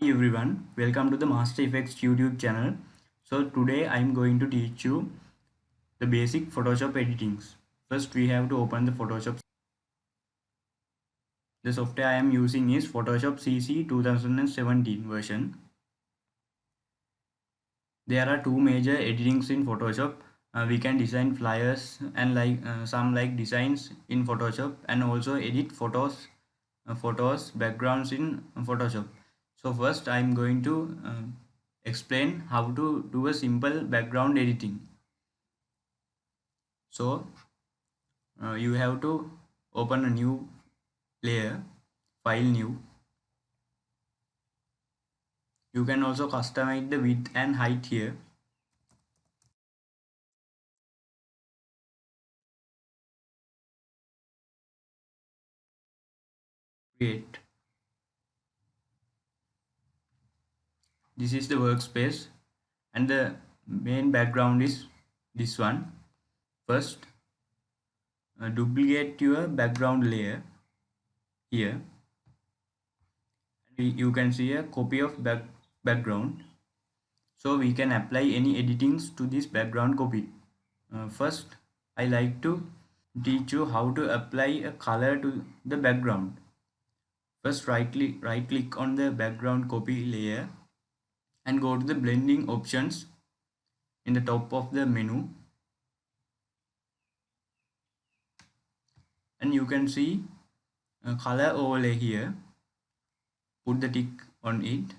Everyone, welcome to the Master Effects YouTube channel. So today I am going to teach you the basic Photoshop editings. First we have to open the Photoshop. The software I am using is Photoshop CC 2017 version. There are two major editings in Photoshop. We can design flyers and some designs in Photoshop, and also edit photos backgrounds in Photoshop. So first I am going to explain how to do a simple background editing. So you have to open a new layer, file new. You can also customize the width and height here. Create. This is the workspace, and the main background is this one. First duplicate your background layer here. You can see a copy of background, so we can apply any editings to this background copy. First I like to teach you how to apply a color to the background. First right click on the background copy layer and go to the blending options in the top of the menu, and you can see a color overlay here. Put the tick on it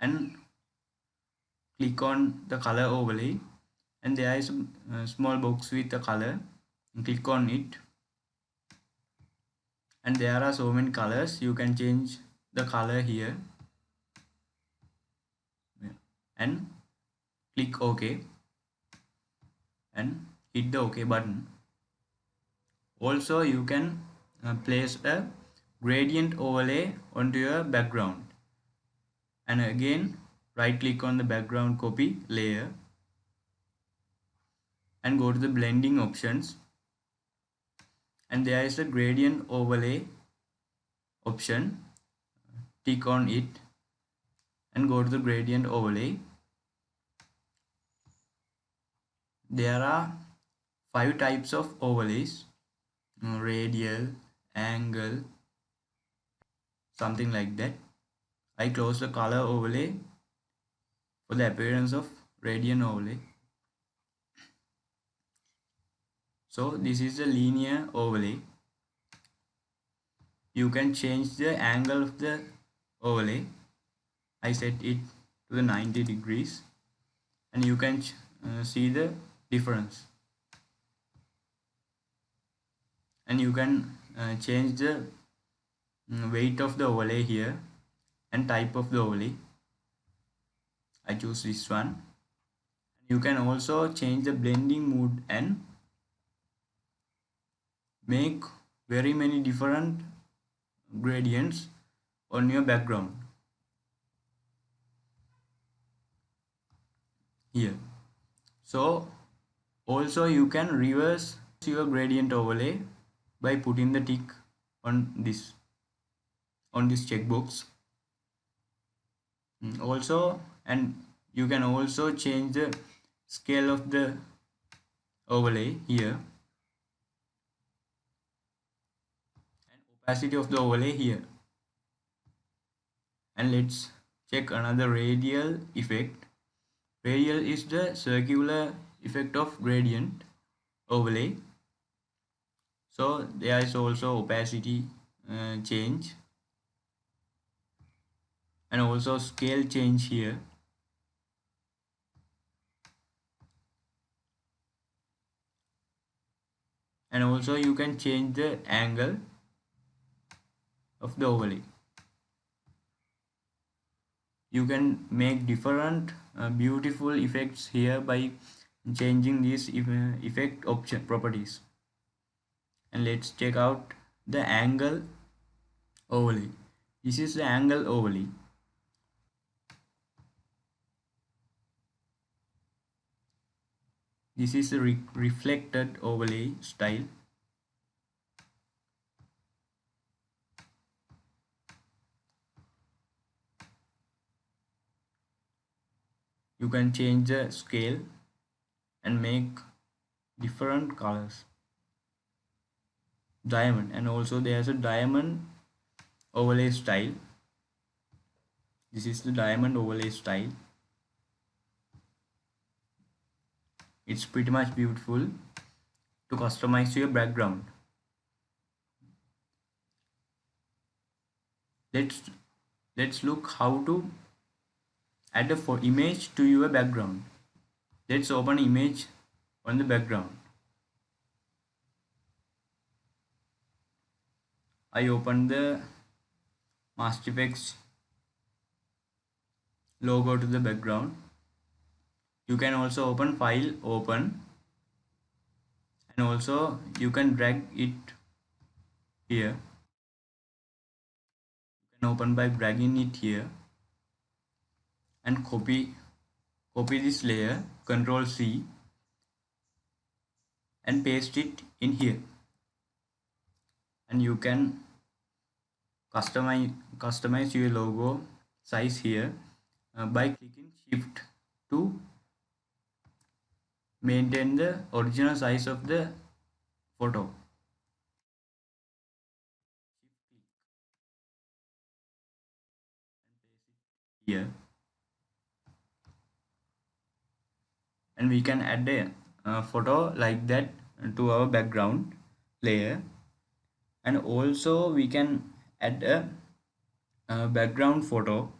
and click on the color overlay, and there is a small box with a color. Click on it, and there are so many colors. You can change the color here and click OK and hit the OK button. Also you can place a gradient overlay onto your background, and again right click on the background copy layer and go to the blending options, and there is a gradient overlay option. Tick on it and go to the gradient overlay. There are 5 types of overlays: radial, angle, something like that. I close the color overlay for the appearance of radial overlay. So this is the linear overlay. You can change the angle of the overlay. I set it to the 90 degrees, and you can see the difference. And you can change the weight of the overlay here and type of the overlay. I choose this one. You can also change the blending mode and make very many different gradients on your background here. So also you can reverse your gradient overlay by putting the tick on this checkbox. Also, and you can also change the scale of the overlay here and opacity of the overlay here. And let's check another radial effect. Radial is the circular effect of gradient overlay. So there is also opacity change and also scale change here. And also you can change the angle of the overlay. You can make different beautiful effects here by changing these effect option properties. And let's check out the angle overlay. This is the angle overlay. This is a reflected overlay style. you can change the scale and make different colors. Diamond, and also there's a diamond overlay style. This is the diamond overlay style. It's pretty much beautiful to customize your background. Let's look how to add a image to your background. Let's open image on the background. I open the Master Effects logo to the background. You can also open file, open, and also you can drag it here. You can open by dragging it here and copy this layer, CTRL+C, and paste it in here. And you can customize your logo size here by clicking shift to maintain the original size of the photo. Here, and we can add a photo like that to our background layer, and also we can add a background photo.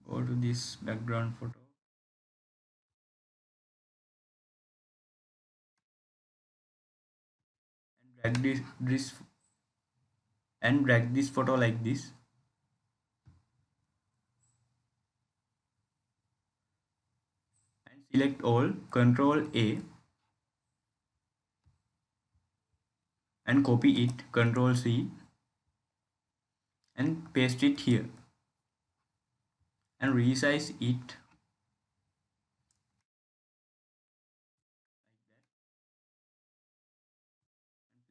Go to this background photo and drag this photo like this. And select all, CTRL+A, and copy it, CTRL+C, and paste it here and resize it.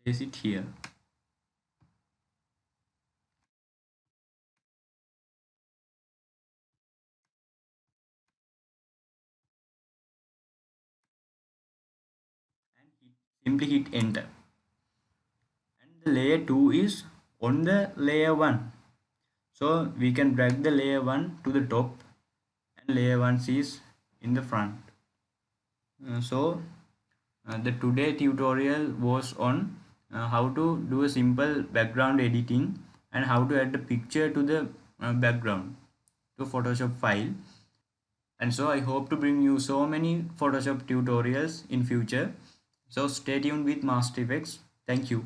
Place it here. And simply hit enter. And the layer 2 is on the layer 1. So we can drag the layer 1 to the top, and layer 1 is in the front. The today tutorial was on how to do a simple background editing and how to add a picture to the background to Photoshop file. And so I hope to bring you so many Photoshop tutorials in future. So stay tuned with Master Effects. Thank you.